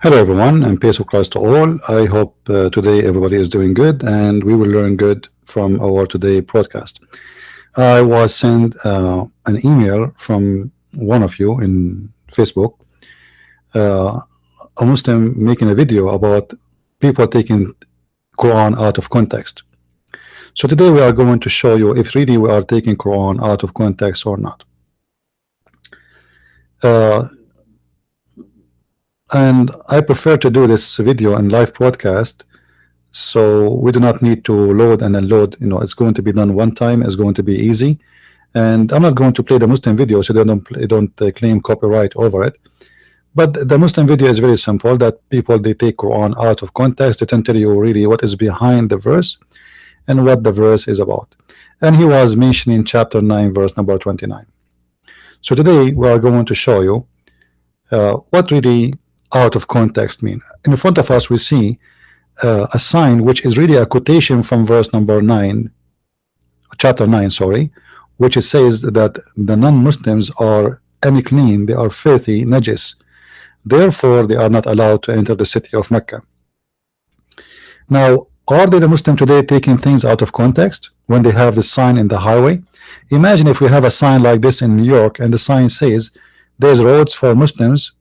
Hello everyone, and peace of Christ to all. I hope today everybody is doing good and we will learn good from our today broadcast. I was sent an email from one of you in Facebook, uh, a Muslim making a video about people taking Quran out of context. So today we are going to show you if really we are taking Quran out of context or not. And I prefer to do this video and live broadcast, so we do not need to load and unload. It's going to be done one time. It's going to be easy, and I'm not going to play the Muslim video, so they don't claim copyright over it. But the Muslim video is very simple. That people, they take Quran out of context. They can tell you really what is behind the verse and what the verse is about. And he was mentioning chapter 9 verse number 29. So today we are going to show you what really out of context mean. In front of us we see a sign which is really a quotation from verse number 9, chapter 9, sorry, which it says that the non-Muslims are unclean, they are filthy, najis, therefore they are not allowed to enter the city of Mecca. Now, are they the Muslim today taking things out of context when they have the sign in the highway? Imagine if we have a sign like this in New York and the sign says there's roads for Muslims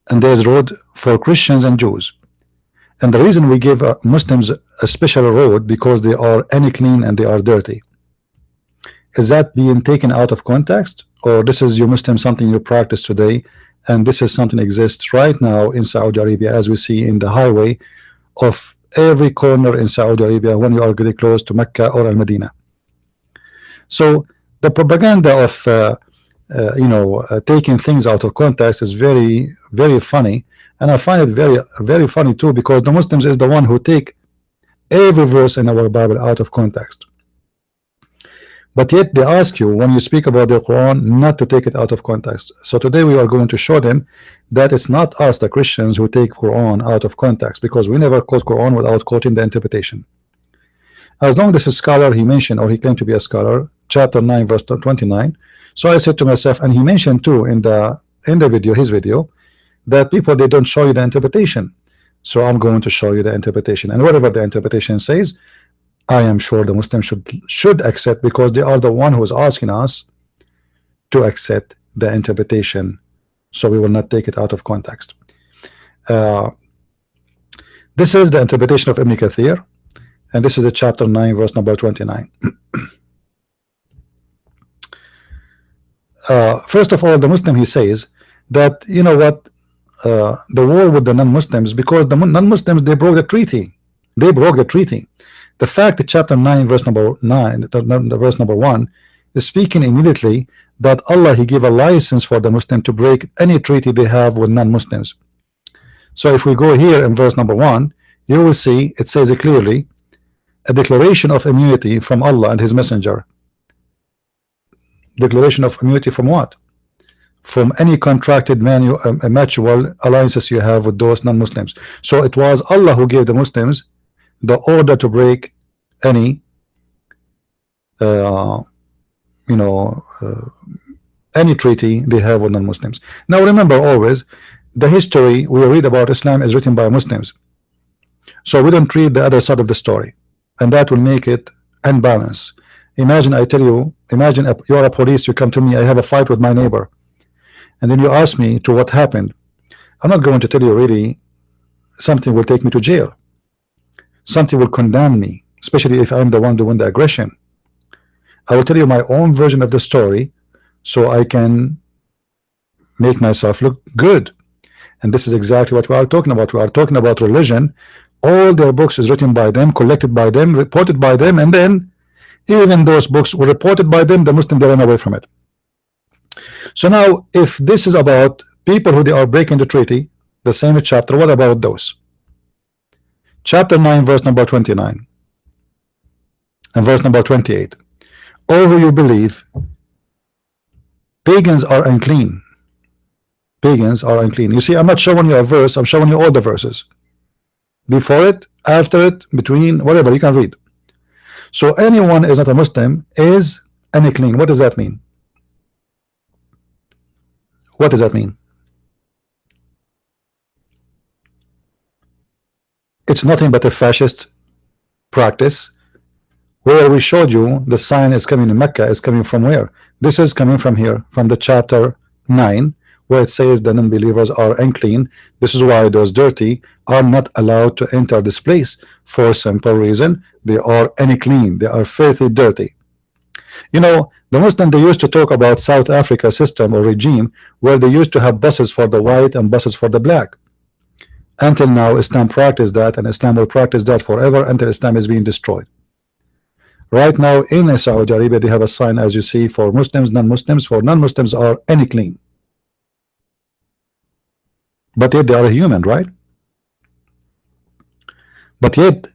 and there's road for Christians and Jews, and the reason we give Muslims a special road because they are unclean and they are dirty. Is that being taken out of context, or this is your Muslim something you practice today, and this is something exists right now in Saudi Arabia, as we see in the highway of every corner in Saudi Arabia when you are getting close to Mecca or Al Medina? So the propaganda of taking things out of context is very, very funny, and I find it very, very funny too, because the Muslims is the one who take every verse in our Bible out of context, but yet they ask you when you speak about the Quran not to take it out of context. So today we are going to show them that it's not us, the Christians, who take Quran out of context, because we never quote Quran without quoting the interpretation. As long as a scholar, he mentioned, or he claimed to be a scholar, chapter 9 verse 29. So I said to myself, and he mentioned too in the video, his video, that people, they don't show you the interpretation. So I'm going to show you the interpretation, and whatever the interpretation says, I am sure the Muslims should accept, because they are the one who is asking us to accept the interpretation. So we will not take it out of context. This is the interpretation of Ibn Kathir, and this is the chapter 9 verse number 29. First of all, the Muslim, he says that, you know what, the war with the non-Muslims, because the non-Muslims, they broke the treaty. The fact that chapter 9 verse number 9, verse number 1 is speaking immediately that Allah, he gave a license for the Muslim to break any treaty they have with non-Muslims. So if we go here in verse number 1, you will see it says it clearly, a declaration of immunity from Allah and his messenger. Declaration of immunity from what? From any contracted mutual alliances you have with those non-Muslims. So it was Allah who gave the Muslims the order to break any any treaty they have with non-Muslims. Now remember, always the history we read about Islam is written by Muslims, so we don't read the other side of the story, and that will make it unbalanced. Imagine I tell you, imagine you are a police, you come to me, I have a fight with my neighbor, and then you ask me to what happened. I'm not going to tell you really something will take me to jail, something will condemn me, especially if I'm the one doing the aggression. I will tell you my own version of the story so I can make myself look good. And this is exactly what we are talking about. We are talking about religion. All their books is written by them, collected by them, reported by them, and then even those books were reported by them, the Muslim, they ran away from it. So now, if this is about people who they are breaking the treaty, the same chapter, what about those? Chapter 9 verse number 29 and verse number 28. All who you believe, pagans are unclean. Pagans are unclean. You see, I'm not showing you a verse, I'm showing you all the verses. Before it, after it, between, whatever, you can read. So anyone is not a Muslim is unclean. What does that mean? What does that mean? It's nothing but a fascist practice, where we showed you the sign is coming in Mecca is coming from where? This is coming from here, from the chapter 9, where it says the non-believers are unclean. This is why those dirty are not allowed to enter this place, for simple reason: they are unclean, they are filthy dirty. You know, the Muslim, they used to talk about South Africa system or regime, where they used to have buses for the white and buses for the black. Until now, Islam practiced that, and Islam will practice that forever until Islam is being destroyed. Right now in Saudi Arabia, they have a sign, as you see, for Muslims, non-Muslims. For non-Muslims are unclean, but yet they are human, right? But yet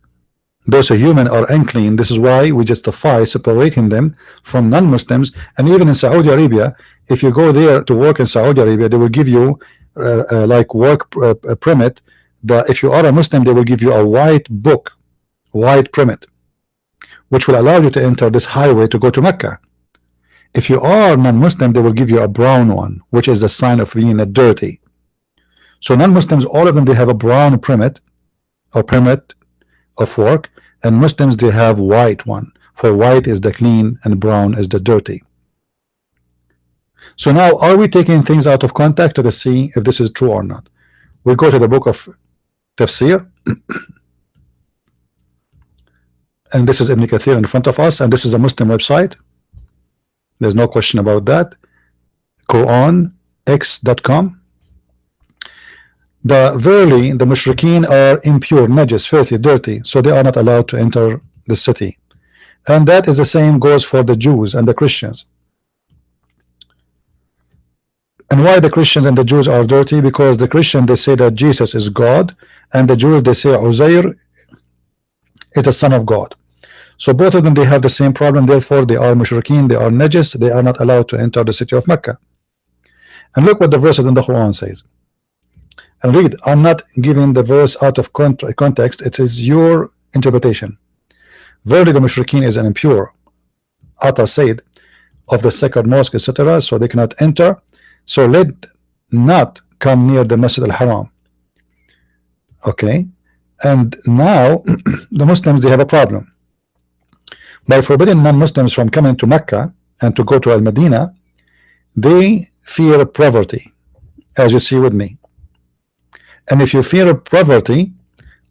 those are human are unclean. This is why we justify separating them from non-Muslims. And even in Saudi Arabia, if you go there to work in Saudi Arabia, they will give you like work permit. If you are a Muslim, they will give you a white book, white permit, which will allow you to enter this highway to go to Mecca. If you are non-Muslim, they will give you a brown one, which is a sign of being a dirty. So non-Muslims, all of them, they have a brown permit or permit of work, and Muslims, they have white one. For white is the clean and brown is the dirty. So now, are we taking things out of context to see if this is true or not? We go to the book of Tafsir, and this is Ibn Kathir in front of us, and this is a Muslim website. There's no question about that. QuranX.com. Verily the mushrikeen are impure, najis, filthy, dirty, so they are not allowed to enter the city. And that is the same goes for the Jews and the Christians. And why the Christians and the Jews are dirty? Because the Christian, they say that Jesus is God, and the Jews, they say Uzair is the son of God. So both of them, they have the same problem. Therefore they are mushrikeen, they are najis, they are not allowed to enter the city of Mecca. And look what the verses in the Quran says. And read, I'm not giving the verse out of context, it is your interpretation. Verily the mushrikeen is an impure, Atta said, of the sacred mosque, etc., so they cannot enter. So let not come near the Masjid al-Haram. Okay, and now the Muslims, they have a problem. By forbidding non-Muslims from coming to Mecca and to go to Al-Madinah, they fear poverty, as you see with me. And if you fear poverty,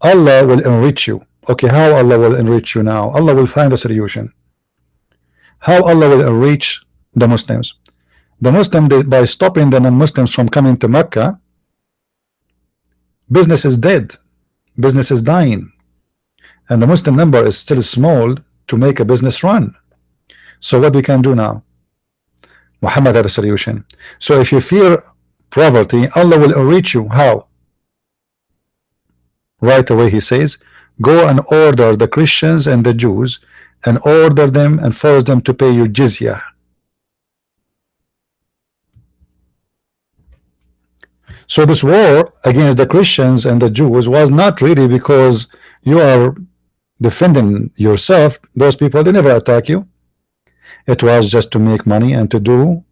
Allah will enrich you. Okay, how Allah will enrich you now? Allah will find a solution. How Allah will enrich the Muslims? The Muslim, by stopping the non-Muslims from coming to Mecca, business is dead, business is dying, and the Muslim number is still small to make a business run. So what we can do now? Muhammad had a solution. So if you fear poverty, Allah will enrich you. How? Right away he says, go and order the Christians and the Jews, and order them and force them to pay you jizya. So this war against the Christians and the Jews was not really because you are defending yourself. Those people, they never attack you. It was just to make money and to do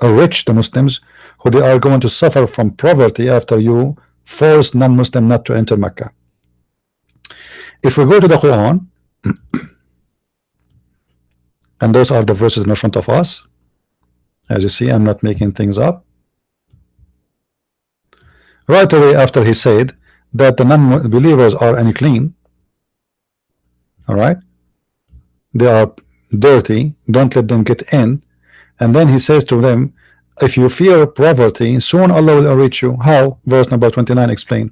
enrich the Muslims, who they are going to suffer from poverty after you force non-Muslim not to enter Mecca. If we go to the Quran, and those are the verses in front of us, as you see, I'm not making things up. Right away after he said that the non-believers are unclean, all right, they are dirty, don't let them get in, and then he says to them, if you fear poverty, soon Allah will enrich you. How? Verse number 29 explain,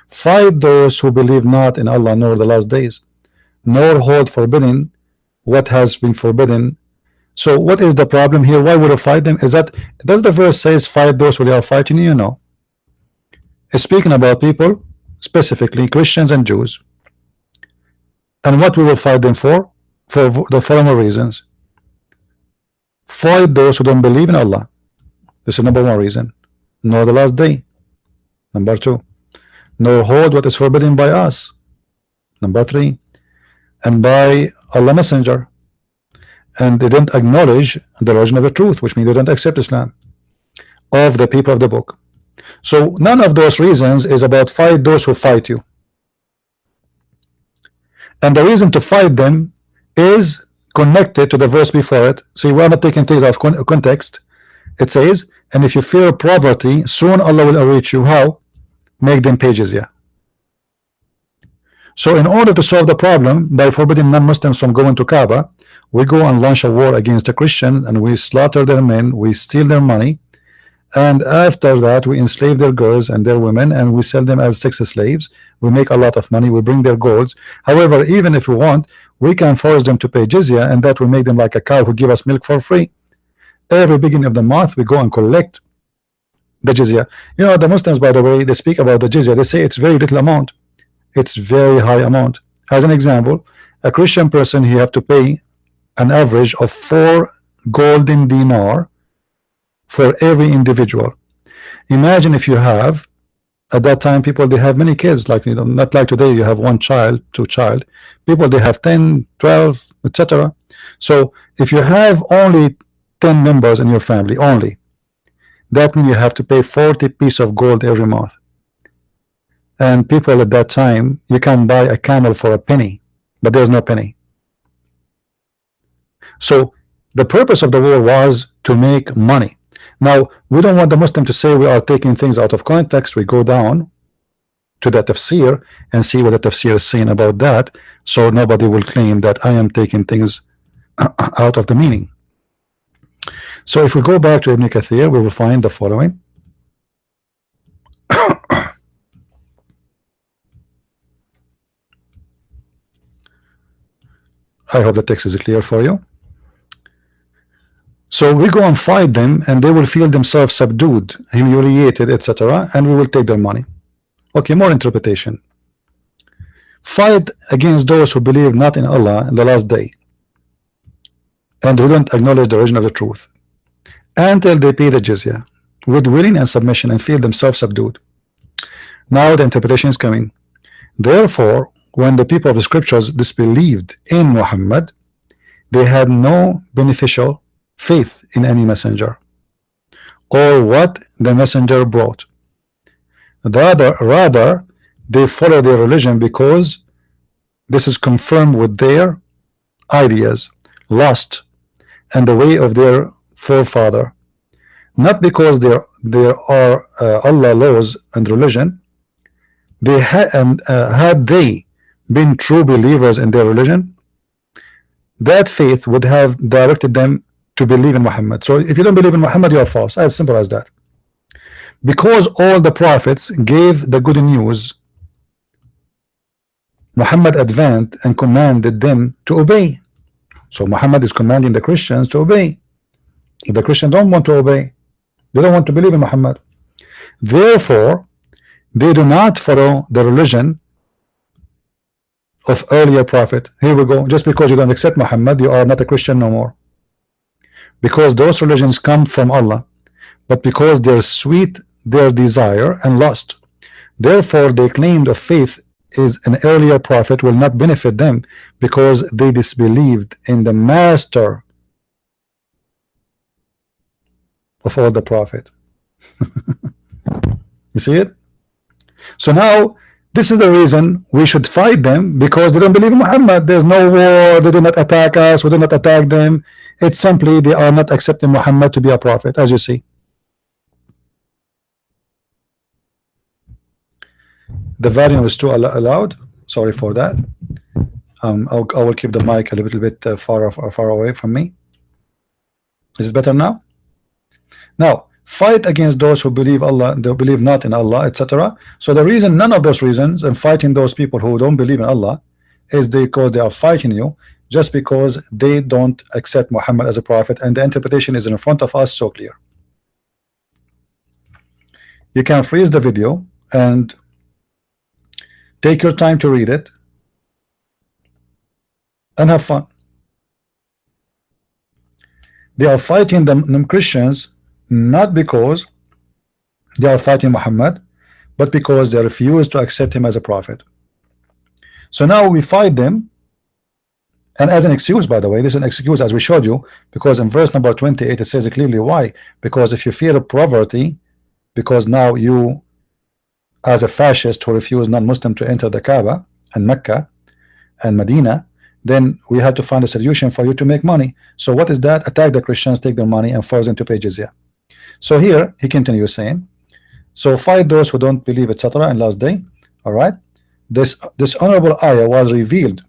fight those who believe not in Allah nor the last days, nor hold forbidden what has been forbidden. So what is the problem here? Why would you fight them? Is that, does the verse says fight those who they are fighting you? No, it's speaking about people, specifically Christians and Jews. And what we will fight them for the following reasons. Fight those who don't believe in Allah. This is number one reason. Nor the last day. Number two. Nor hold what is forbidden by us. Number three. And by Allah Messenger. And they didn't acknowledge the religion of the truth, which means they don't accept Islam, of the people of the book. So none of those reasons is about fight those who fight you. And the reason to fight them is connected to the verse before it. See, we are not taking things out of context. It says, and if you fear poverty, soon Allah will enrich you. How? Make them pay jizya. So in order to solve the problem by forbidding non-Muslims from going to Kaaba, we go and launch a war against the Christian, and we slaughter their men, we steal their money, and after that we enslave their girls and their women, and we sell them as sex slaves. We make a lot of money, we bring their golds. However, even if we want, we can force them to pay jizya, and that will make them like a cow who give us milk for free. Every beginning of the month we go and collect the jizya. You know, the Muslims, by the way, they speak about the jizya, they say it's very little amount. It's very high amount. As an example, a Christian person, he have to pay an average of 4 golden dinar for every individual. Imagine if you have, at that time, people, they have many kids, like, you know, not like today you have 1 child, 2 child. People, they have 10, 12, etc. So if you have only 10 members in your family only, that means you have to pay 40 pieces of gold every month. And people at that time, you can buy a camel for a penny, but there's no penny. So the purpose of the war was to make money. Now, we don't want the Muslim to say we are taking things out of context. We go down to the tafsir and see what the tafsir is saying about that, so nobody will claim that I am taking things out of the meaning. So if we go back to Ibn Kathir, we will find the following. I hope the text is clear for you. So we go and fight them, and they will feel themselves subdued, humiliated, etc., and we will take their money. Okay, more interpretation. Fight against those who believe not in Allah in the last day, and who don't acknowledge the origin of the truth, until they pay the jizya with willing and submission and feel themselves subdued. Now the interpretation is coming. Therefore, when the people of the scriptures disbelieved in Muhammad, they had no beneficial faith in any messenger or what the messenger brought. Rather, they follow their religion because this is confirmed with their ideas, lust, and the way of their forefather, not because there are Allah laws and religion. They had they been true believers in their religion, that faith would have directed them to believe in Muhammad. So if you don't believe in Muhammad, you are false. As simple as that. Because all the prophets gave the good news, Muhammad advanced and commanded them to obey. So Muhammad is commanding the Christians to obey. If the Christians don't want to obey, they don't want to believe in Muhammad. Therefore, they do not follow the religion of earlier prophet. Here we go. Just because you don't accept Muhammad, you are not a Christian no more. Because those religions come from Allah, but because they're sweet, their desire and lust. Therefore, they claimed of faith is an earlier prophet will not benefit them because they disbelieved in the master of all the prophet. You see it? So now this is the reason we should fight them, because they don't believe in Muhammad. There's no war, they do not attack us, we do not attack them. It's simply they are not accepting Muhammad to be a prophet, as you see. The volume is too loud. Sorry for that. I will keep the mic a little bit far away from me. Is it better now? Now, fight against those who believe Allah, they believe not in Allah, etc. So the reason, none of those reasons, and fighting those people who don't believe in Allah, is because they are fighting you just because they don't accept Muhammad as a prophet, and the interpretation is in front of us so clear. You can freeze the video and take your time to read it and have fun. They are fighting them Christians not because they are fighting Muhammad, but because they refuse to accept him as a prophet. So now we fight them, and as an excuse, by the way, this is an excuse as we showed you, because in verse number 28 it says clearly why. Because if you fear poverty, because now you as a fascist who refuse non-Muslim to enter the Kaaba and Mecca, and Medina, then we had to find a solution for you to make money. So what is that? Attack the Christians, take their money, and force them to pay jizya. So here he continues saying, so fight those who don't believe, etc. and last day. All right, this honorable ayah was revealed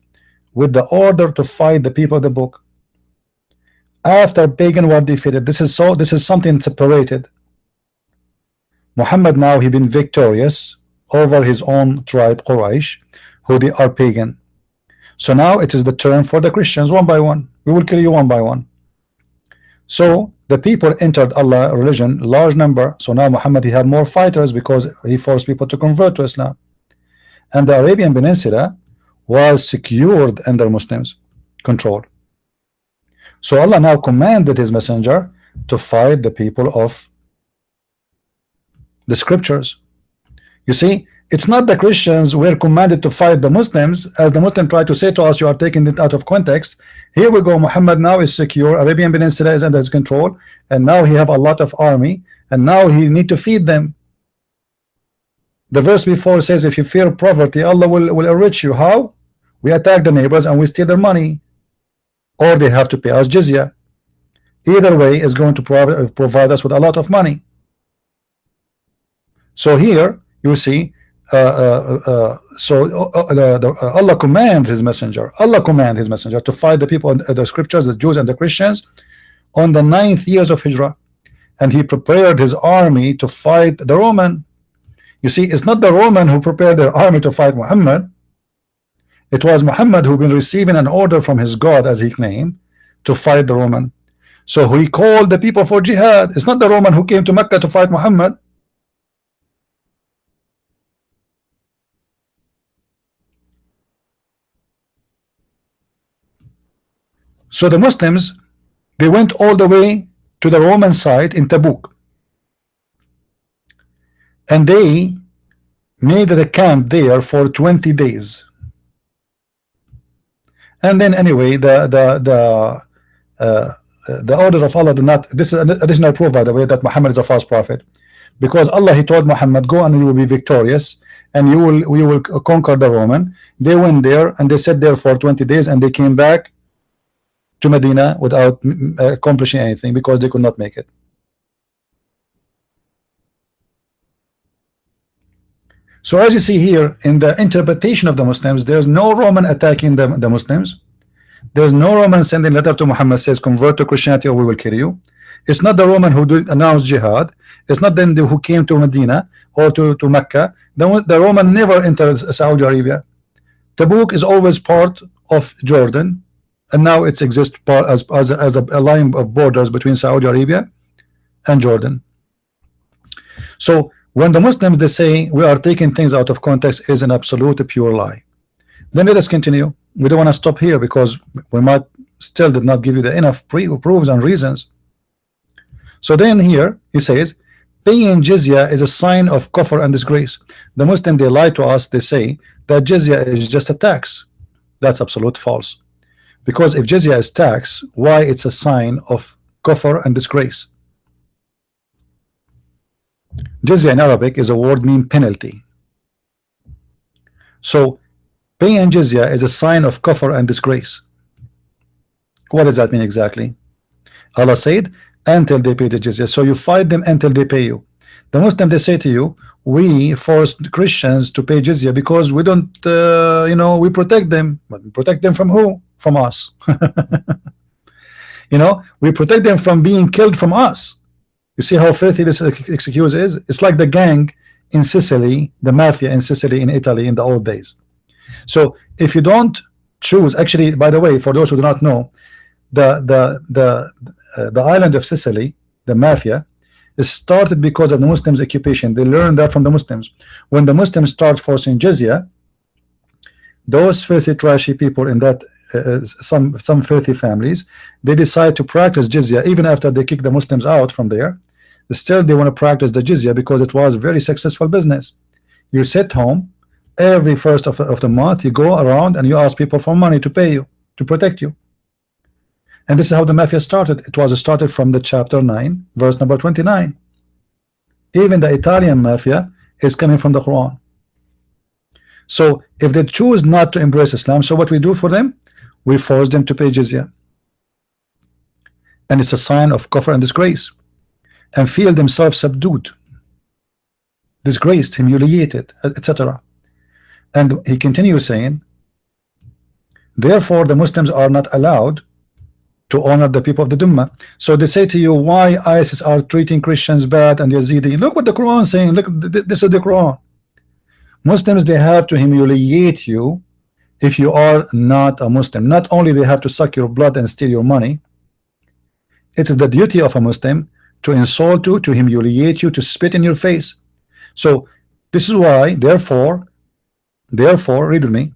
with the order to fight the people of the book after pagan were defeated. This is something separated. Muhammad now he been victorious over his own tribe Quraysh, who they are pagan. So now it is the turn for the Christians, one by one. We will kill you one by one. So the people entered Allah religion, large number. So now Muhammad he had more fighters because he forced people to convert to Islam. And the Arabian Peninsula was secured under Muslims control. So Allah now commanded his messenger to fight the people of the scriptures. You see, it's not the Christians were commanded to fight the Muslims, as the Muslim tried to say to us, you are taking it out of context. Here we go, Muhammad now is secure, Arabian Peninsula is under his control, and now he have a lot of army, and now he need to feed them. The verse before says, if you fear poverty, Allah will enrich you. How? We attack the neighbors and we steal their money, or they have to pay us jizya. Either way is going to provide us with a lot of money. So here you see, Allah commands his messenger. Allah commands his messenger to fight the people, the scriptures, the Jews and the Christians, on the 9th years of Hijrah, and he prepared his army to fight the Roman. You see, it's not the Roman who prepared their army to fight Muhammad. It was Muhammad who been receiving an order from his God, as he claimed, to fight the Roman. So he called the people for jihad. It's not the Roman who came to Mecca to fight Muhammad. So the Muslims, they went all the way to the Roman side in Tabuk, and they made the camp there for 20 days. And then anyway, the order of Allah did not. This is an additional proof, by the way, that Muhammad is a false prophet, because Allah he told Muhammad, go and you will be victorious, and we will conquer the Roman. They went there and they sat there for 20 days, and they came back to Medina without accomplishing anything because they could not make it. So as you see here in the interpretation of the Muslims, there's no Roman attacking the Muslims. There's no Roman sending letter to Muhammad says convert to Christianity or we will kill you. It's not the Roman who announced jihad. It's not them who came to Medina or to Mecca. The Roman never entered Saudi Arabia. Tabuk is always part of Jordan, and now it exists as a line of borders between Saudi Arabia and Jordan. So when the Muslims they say we are taking things out of context is an absolute pure lie. Then let us continue. We don't want to stop here because we might still did not give you the enough proofs and reasons. So then here he says paying jizya is a sign of kufr and disgrace. The Muslim they lie to us. They say that jizya is just a tax. That's absolute false. Because if jizya is tax, why it's a sign of kufr and disgrace? Jizya in Arabic is a word mean penalty. So paying jizya is a sign of kufr and disgrace. What does that mean exactly? Allah said until they pay the jizya. So you fight them until they pay you. The Muslim they say to you, we forced Christians to pay jizya because we don't you know, we protect them. But protect them from who? From us. You know, we protect them from being killed from us. You see how filthy this excuse is? It's like the gang in Sicily, the mafia in Sicily in Italy in the old days. So if you don't choose, actually, by the way, for those who do not know, the island of Sicily, the mafia, is started because of the Muslims' occupation. They learned that from the Muslims. When the Muslims start forcing jizya, those filthy, trashy people in that some filthy families, they decide to practice jizya even after they kick the Muslims out from there. Still they want to practice the jizya because it was very successful business. You sit home every first of the month, you go around and you ask people for money to pay you, to protect you. And this is how the mafia started. It was started from the chapter 9 verse number 29. Even the Italian mafia is coming from the Quran. So if they choose not to embrace Islam, so what we do for them, we force them to pay jizya, and it's a sign of kufr and disgrace, and feel themselves subdued, disgraced, humiliated, etc. And he continues saying, therefore the Muslims are not allowed to honor the people of the Ummah. So they say to you, why ISIS are treating Christians bad and Yazidi? Look what the Quran is saying. Look, this is the Quran. Muslims, they have to humiliate you if you are not a Muslim. Not only they have to suck your blood and steal your money, it is the duty of a Muslim to insult you, to humiliate you, to spit in your face. So this is why, therefore, read with me.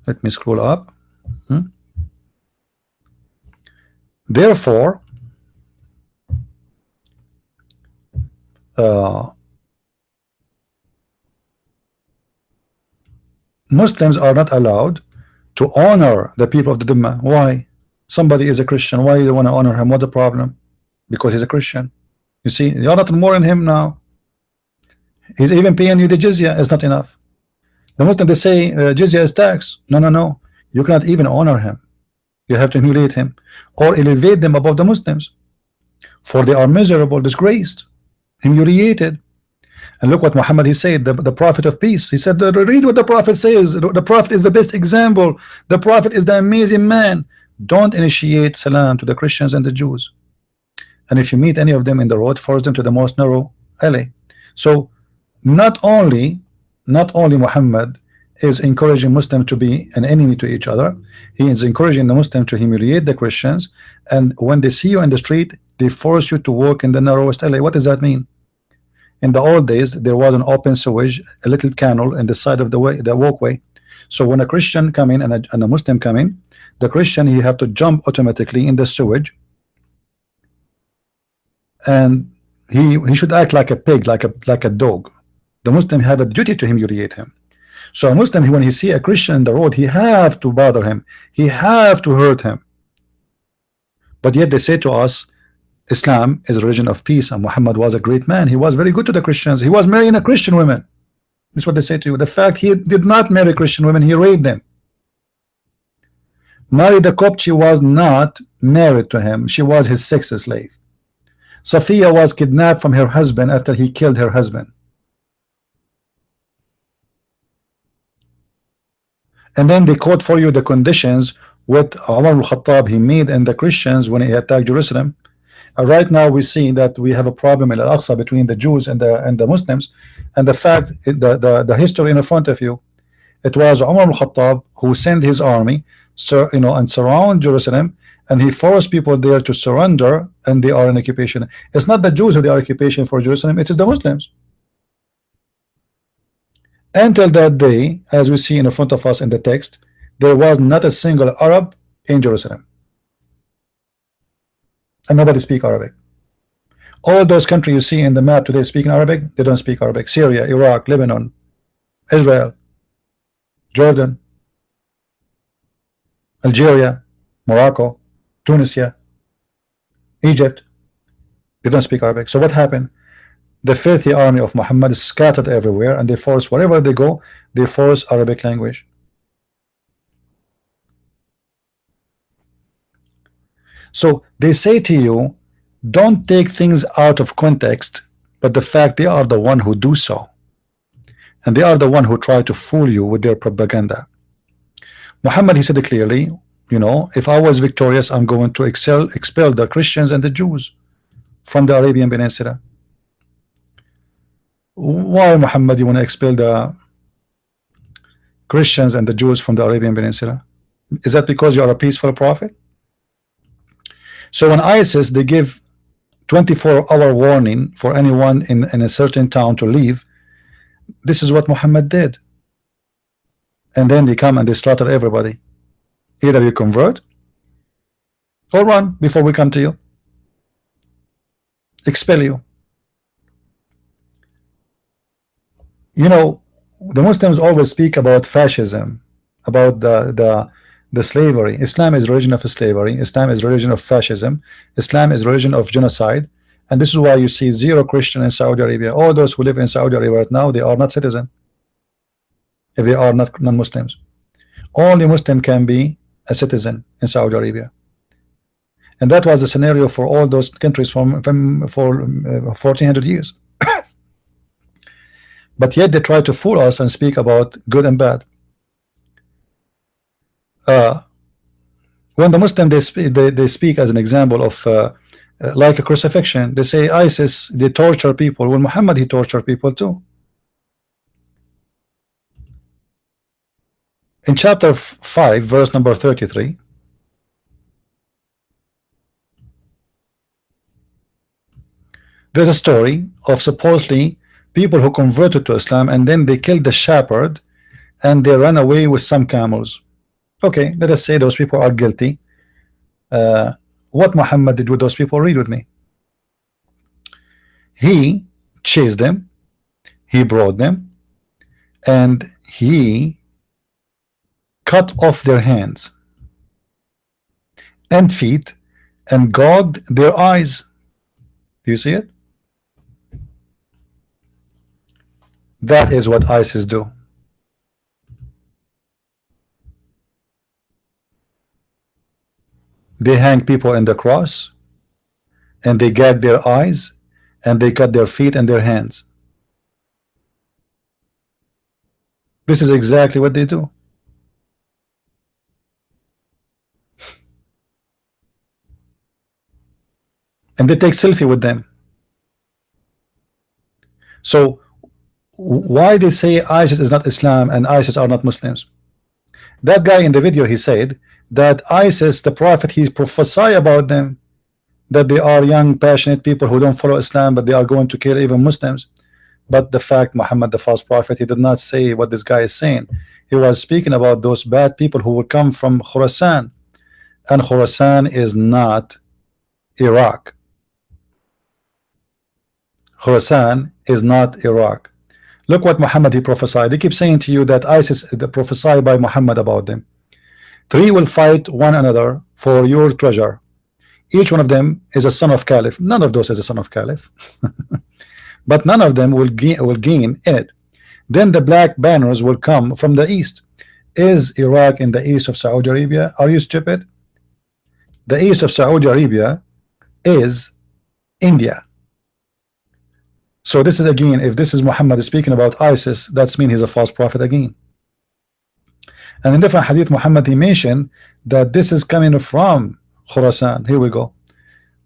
Let me scroll up. Therefore, Muslims are not allowed to honor the people of the Ummah. Why? Somebody is a Christian. Why do you want to honor him? What's the problem? Because he's a Christian. You see, you're not more in him now. He's even paying you the jizya. It's not enough. The Muslim, they say jizya is tax. No, no, no. You cannot even honor him. You have to humiliate him or elevate them above the Muslims, for they are miserable, disgraced, humiliated. And look what Muhammad, he said, the prophet of peace. He said, read what the prophet says. The prophet is the best example. The prophet is the amazing man. Don't initiate salam to the Christians and the Jews. And if you meet any of them in the road, force them to the most narrow alley. So not only Muhammad is encouraging Muslims to be an enemy to each other, he is encouraging the Muslim to humiliate the Christians, and when they see you in the street, they force you to walk in the narrowest alley. What does that mean? In the old days, there was an open sewage, a little canal in the side of the way, the walkway. So when a Christian come in and a Muslim come in, the Christian, he have to jump automatically in the sewage, and he should act like a pig, like a dog. The Muslim have a duty to humiliate him. So a Muslim, when he see a Christian in the road, he have to bother him, he have to hurt him. But yet they say to us, Islam is a religion of peace, and Muhammad was a great man. He was very good to the Christians. He was marrying a Christian woman. This is what they say to you. The fact he did not marry Christian women, he raped them. Mary the Copt, she was not married to him. She was his sex slave. Safiya was kidnapped from her husband after he killed her husband. And then they quote for you the conditions what Umar al-Khattab he made and the Christians when he attacked Jerusalem. Right now we see that we have a problem in Al-Aqsa between the Jews and the Muslims, and the fact, the history in front of you, it was Umar al-Khattab who sent his army, and surround Jerusalem, and he forced people there to surrender, and they are in occupation. It's not the Jews who are occupation for Jerusalem, it is the Muslims. Until that day, as we see in front of us in the text, there was not a single Arab in Jerusalem, and nobody speak Arabic. All those countries you see in the map today speaking Arabic, they don't speak Arabic. Syria, Iraq, Lebanon, Israel, Jordan, Algeria, Morocco, Tunisia, Egypt, they don't speak Arabic. So what happened? The filthy army of Muhammad is scattered everywhere, and they force, wherever they go, they force Arabic language. So they say to you, don't take things out of context, but the fact they are the one who do so, and they are the one who try to fool you with their propaganda. Muhammad, he said it clearly, if I was victorious, I'm going to expel the Christians and the Jews from the Arabian Peninsula. Why, Muhammad, you want to expel the Christians and the Jews from the Arabian Peninsula? Is that because you are a peaceful prophet? So when ISIS, they give 24-hour warning for anyone in a certain town to leave, this is what Muhammad did. And then they come and they slaughter everybody. Either you convert or run before we come to you, expel you. The Muslims always speak about fascism, about the slavery. Islam is religion of slavery. Islam is religion of fascism. Islam is religion of genocide. And this is why you see zero Christian in Saudi Arabia. All those who live in Saudi Arabia right now, they are not citizen if they are not non-Muslims. Only Muslim can be a citizen in Saudi Arabia. And that was the scenario for all those countries for 1400 years. But yet they try to fool us and speak about good and bad. When the Muslim they speak as an example of like a crucifixion, they say ISIS, they torture people. Well, Muhammad, he tortured people too. In chapter 5 verse number 33, there's a story of supposedly people who converted to Islam and then they killed the shepherd and they ran away with some camels. Okay, let us say those people are guilty. What Muhammad did with those people, read with me. He chased them, he brought them, and he cut off their hands and feet and gouged their eyes. Do you see it? That is what ISIS do. They hang people in the cross and they gag their eyes and they cut their feet and their hands. This is exactly what they do. And they take selfie with them. So why they say ISIS is not Islam and ISIS are not Muslims? That guy in the video, he said that ISIS, the prophet, he prophesied about them that they are young passionate people who don't follow Islam, but they are going to kill even Muslims. But the fact, Muhammad the false prophet, he did not say what this guy is saying. He was speaking about those bad people who will come from Khurasan, and Khurasan is not Iraq. Khurasan is not Iraq. Look what Muhammad he prophesied. They keep saying to you that ISIS is prophesied by Muhammad about them. 3 will fight one another for your treasure. Each one of them is a son of Caliph. None of those is a son of Caliph. But none of them will gain in it. Then the black banners will come from the east. Is Iraq in the east of Saudi Arabia? Are you stupid? The east of Saudi Arabia is India. So this is again, if this is Muhammad speaking about ISIS, that's mean he's a false prophet again. And in different hadith, Muhammad he mentioned that this is coming from Khurasan. Here we go.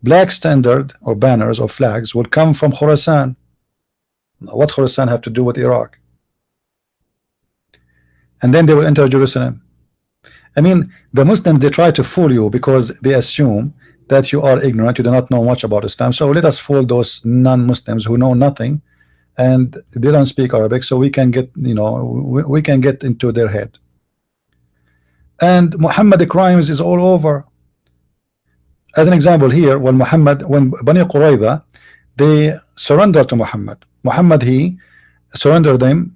Black standard or banners or flags will come from Khurasan. What Khurasan have to do with Iraq? And then they will enter Jerusalem. I mean, the Muslims, they try to fool you because they assume that you are ignorant, you do not know much about Islam. So let us fool those non-Muslims who know nothing and they don't speak Arabic, so we can get, you know, we can get into their head. And Muhammad crimes is all over. As an example here, when Bani Qurayza, they surrendered to Muhammad. Muhammad he surrendered them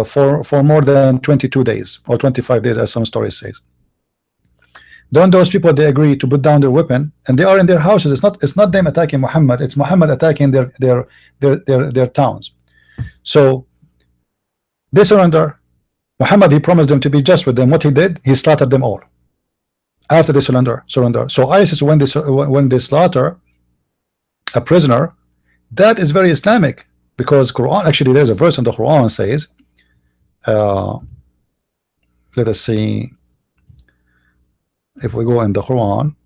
for more than 22 days or 25 days, as some stories says. Don't those people, they agree to put down their weapon and they are in their houses. It's not them attacking Muhammad, it's Muhammad attacking their towns. So they surrender. Muhammad he promised them to be just with them. What he did, he slaughtered them all after they surrender. So ISIS, when they slaughter a prisoner, that is very Islamic, because Quran, actually there's a verse in the Quran says, let us see if we go in the Quran.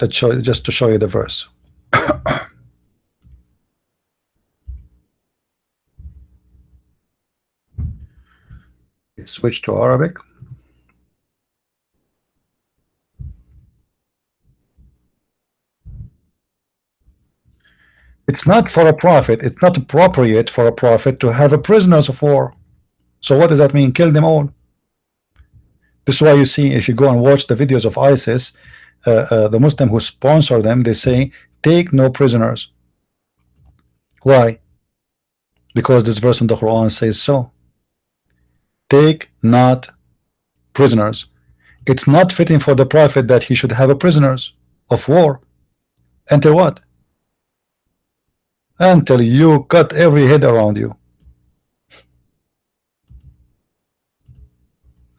Let's show, just to show you the verse. Switch to Arabic. It's not for a prophet, it's not appropriate for a prophet to have a prisoners of war. So what does that mean? Kill them all. This is why you see, if you go and watch the videos of ISIS, the Muslim who sponsor them, they say take no prisoners. Why? Because this verse in the Quran says so. Take not prisoners. It's not fitting for the prophet that he should have a prisoners of war until what? Until you cut every head around you.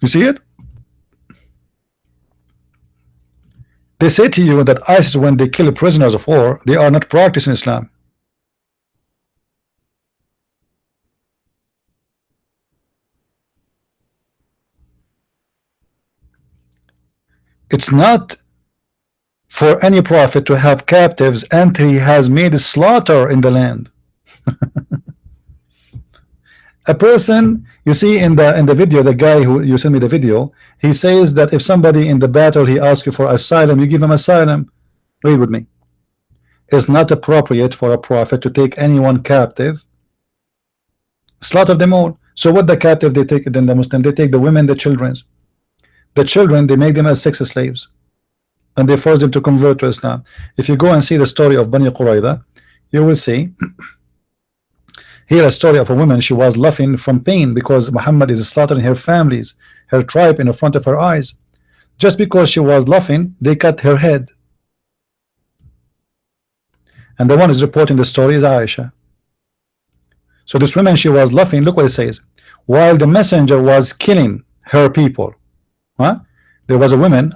You see it? They say to you that ISIS, when they kill prisoners of war, they are not practicing Islam. It's not for any prophet to have captives until he has made a slaughter in the land. A person, you see in the video, the guy who you sent me the video, he says that if somebody in the battle he asks you for asylum, you give him asylum. Read with me. It's not appropriate for a prophet to take anyone captive, slaughter them all. So what the captive they take? Then the Muslim, they take the women, the children. The children, they make them as sex slaves, and they force them to convert to Islam. If you go and see the story of Bani Qurayza, you will see here a story of a woman. She was laughing from pain because Muhammad is slaughtering her families, her tribe, in front of her eyes. Just because she was laughing, they cut her head. And the one is reporting the story is Aisha. So this woman, she was laughing. Look what it says. While the messenger was killing her people, there was a woman.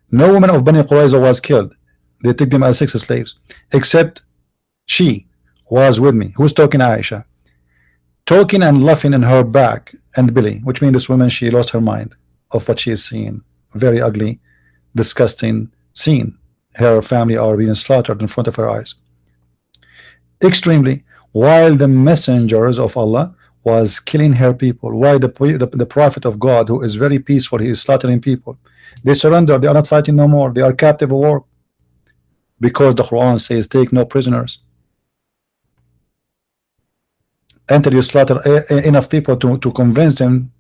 No woman of Bani Qurayza was killed. They took them as sex slaves, except she was with me. Who's talking? Aisha. Talking and laughing in her back and belly, which means this woman, she lost her mind of what she is seeing. Very ugly, disgusting scene. Her family are being slaughtered in front of her eyes. Extremely. While the messengers of Allah was killing her people. Why the prophet of God, who is very peaceful, he is slaughtering people. They surrender. They are not fighting no more. They are captive of war, because the Quran says take no prisoners until you slaughter enough people to convince them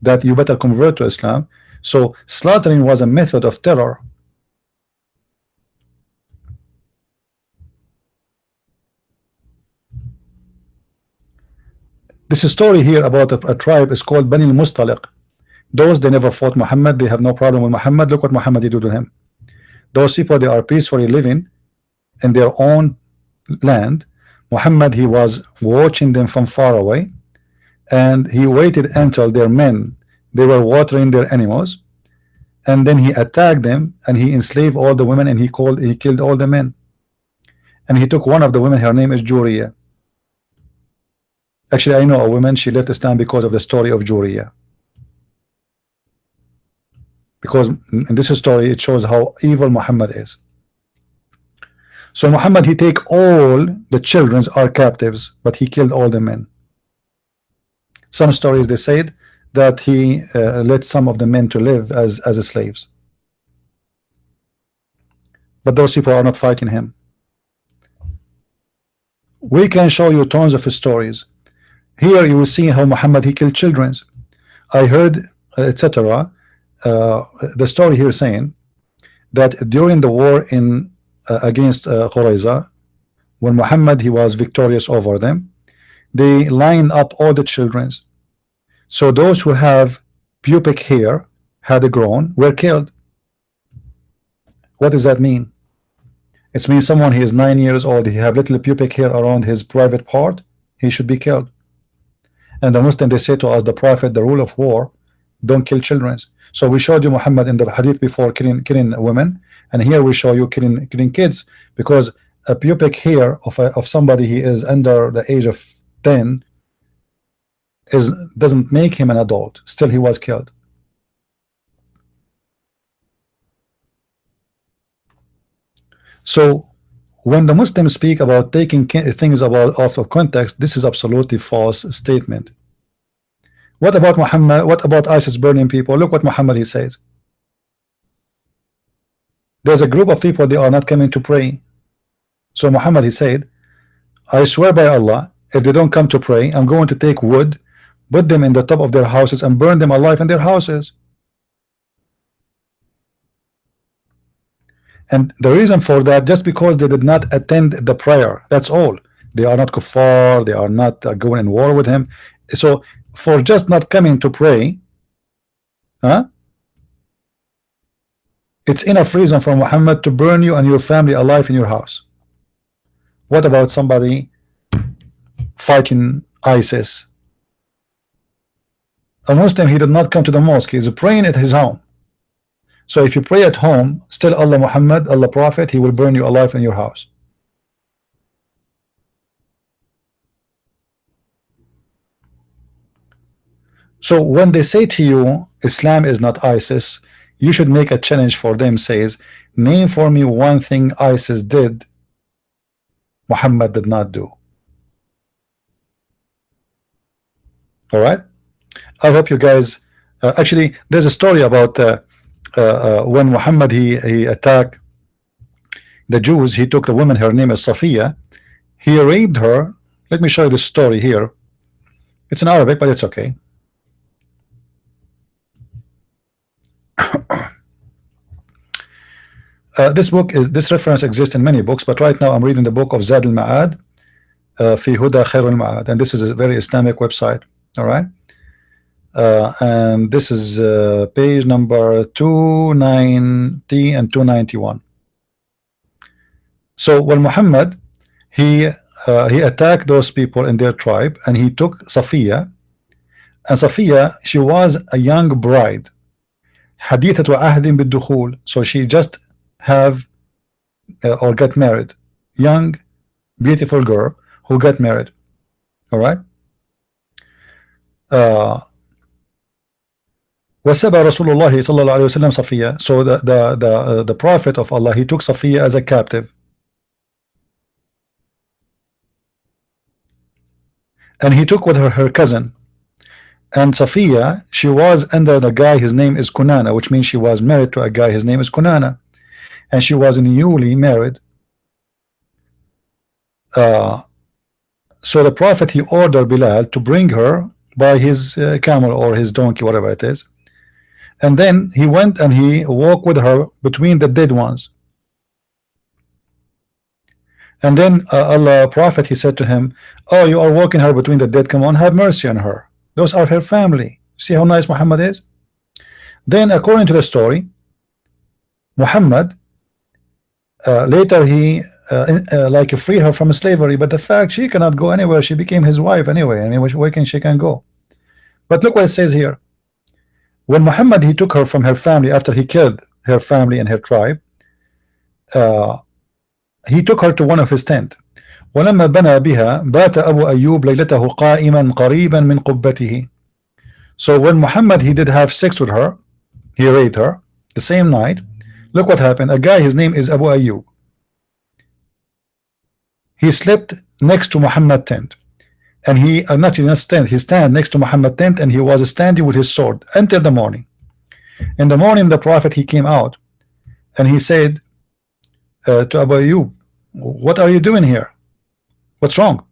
that you better convert to Islam. So slaughtering was a method of terror. This story here about a tribe is called Bani al-Mustaliq. Those, they never fought Muhammad. They have no problem with Muhammad. Look what Muhammad did to him. Those people, they are peacefully living in their own land. Muhammad, he was watching them from far away, and he waited until their men, they were watering their animals, and then he attacked them, and he enslaved all the women, and he killed all the men. And he took one of the women. Her name is Juriya. Actually, I know a woman, she left Islam because of the story of Juriya. Because in this story, it shows how evil Muhammad is. So Muhammad, he take all the children are captives, but he killed all the men. Some stories, they said that he let some of the men to live as slaves. But those people are not fighting him. We can show you tons of stories. Here you will see how Muhammad, he killed children. I heard, etc. The story here saying that during the war in against Qurayza, when Muhammad, he was victorious over them, they lined up all the children. So those who have pubic hair had grown were killed. What does that mean? It means someone, he is 9 years old, he have little pubic hair around his private part, he should be killed. And the Muslim, they say to us, the prophet, the rule of war, don't kill children. So we showed you Muhammad in the hadith before killing women, and here we show you killing kids, because a pubic hair of somebody he is under the age of 10 doesn't make him an adult. Still, he was killed. So when the Muslims speak about taking things out of context, this is absolutely false statement. What about Muhammad? What about ISIS burning people? Look what Muhammad, he says. There's a group of people, they are not coming to pray. So Muhammad, he said, I swear by Allah, if they don't come to pray, I'm going to take wood, put them in the top of their houses, and burn them alive in their houses. And the reason for that, just because they did not attend the prayer, that's all. They are not kuffar, they are not going in war with him. So for just not coming to pray, It's enough reason for Muhammad to burn you and your family alive in your house. What about somebody fighting ISIS? A Muslim, he did not come to the mosque, he is praying at his home. So if you pray at home, still Allah Muhammad, Allah Prophet, he will burn you alive in your house. So when they say to you Islam is not ISIS, you should make a challenge for them, says, name for me one thing ISIS did Muhammad did not do. All right, I hope you guys actually there's a story about when Muhammad he attacked the Jews, he took the woman, her name is Safiya, he raped her. Let me show you the story here. It's in Arabic, but it's okay. This reference exists in many books, but right now I'm reading the book of Zad al-Ma'ad fi Huda Khair al-Ma'ad, and this is a very Islamic website. All right, and this is page number 290 and 291. So when Muhammad he attacked those people in their tribe, and he took Safiya, and Safiya, she was a young bride, hadithatu ahdin bid-dukhul, so she just have or get married, young beautiful girl who got married. All right, wasaba Rasulullah sallallahu alaihi wasallam Safiya, so the Prophet of Allah, he took Safiya as a captive, and he took with her cousin. And Safiya, she was under the guy, his name is Kunana, which means she was married to a guy, his name is Kunana, and she was newly married. So the Prophet, he ordered Bilal to bring her by his camel or his donkey, whatever it is, and then he went and he walked with her between the dead ones. And then Allah Prophet, he said to him, oh, you are walking her between the dead, come on, have mercy on her, those are her family. See how nice Muhammad is. Then according to the story, Muhammad later he like free her from slavery, but the fact she cannot go anywhere, she became his wife anyway. I mean, where can she go? But look what it says here. When Muhammad he took her from her family after he killed her family and her tribe, he took her to one of his tent. ولما بنى بها بات أبو أيوب ليلته قائما قريبا من قبته. So when Muhammad he did have sex with her, he raped her the same night. Look what happened. A guy, his name is Abu Ayyub, he slept next to Muhammad tent, and he not stand, he stand next to Muhammad tent, and he was standing with his sword until the morning. In the morning, the Prophet he came out, and he said to Abu Ayyub, what are you doing here? What's wrong?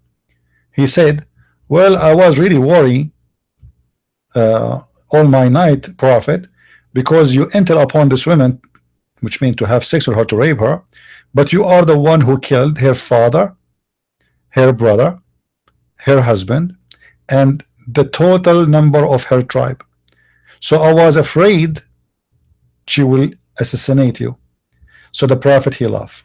He said, well, I was really worried all my night, Prophet, because you enter upon this woman, which means to have sex with her, to rape her, but you are the one who killed her father, her brother, her husband, and the total number of her tribe. So I was afraid she will assassinate you. So the Prophet he laughed.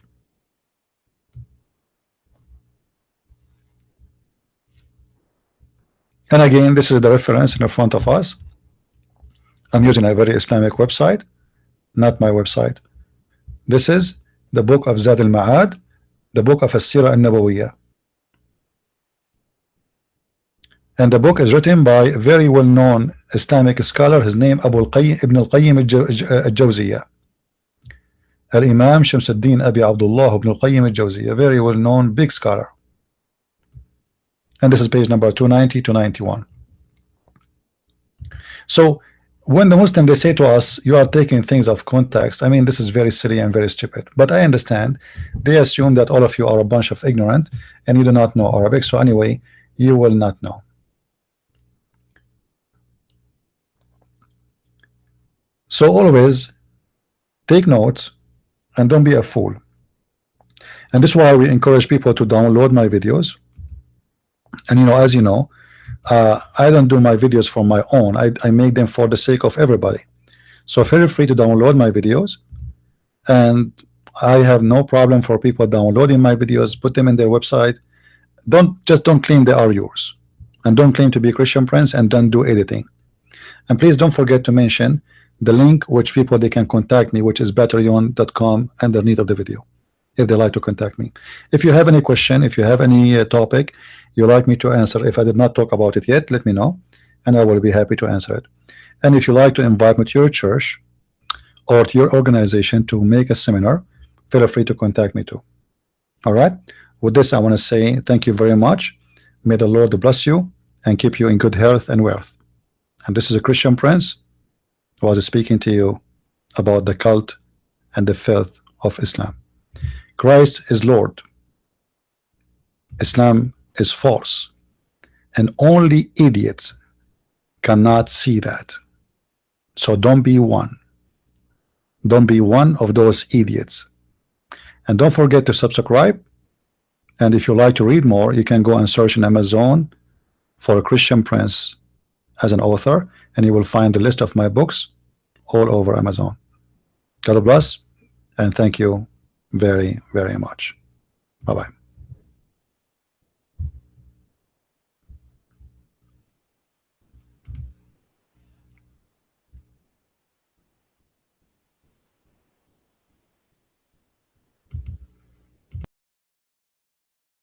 And again, this is the reference in front of us. I'm using a very Islamic website, not my website. This is the book of Zad al-Ma'ad, the book of As-Sirah al-Nabawiyah. And the book is written by a very well-known Islamic scholar. His name Ibn al-Qayyim al-Jawziyah. Al-Imam Shamsuddin Abi Abdullah Ibn al-Qayyim al-Jawziyah, very well-known big scholar. And this is page number 290 to 91. So when the Muslim they say to us, you are taking things off context, I mean, this is very silly and very stupid. But I understand they assume that all of you are a bunch of ignorant and you do not know Arabic. So anyway, you will not know. So always take notes and don't be a fool. And this is why we encourage people to download my videos. And as you know, I don't do my videos for my own. I make them for the sake of everybody. So feel free to download my videos and I have no problem for people downloading my videos, put them in their website. Don't claim they are yours, and don't claim to be Christian Prince, and don't do editing. And please don't forget to mention the link which people they can contact me, which is patreon.com, underneath of the video, if they like to contact me. If you have any question, if you have any topic you like me to answer, if I did not talk about it yet, let me know, and I will be happy to answer it. And if you like to invite me to your church or to your organization to make a seminar, feel free to contact me too. All right, with this I want to say thank you very much. May the Lord bless you and keep you in good health and wealth. And this is a Christian Prince who was speaking to you about the cult and the filth of Islam. Christ is Lord, Islam is false, and only idiots cannot see that. So don't be one. Don't be one of those idiots. And don't forget to subscribe. And if you like to read more, you can go and search in Amazon for a Christian Prince as an author, and you will find the list of my books all over Amazon. God bless, and thank you very, very much. Bye-bye.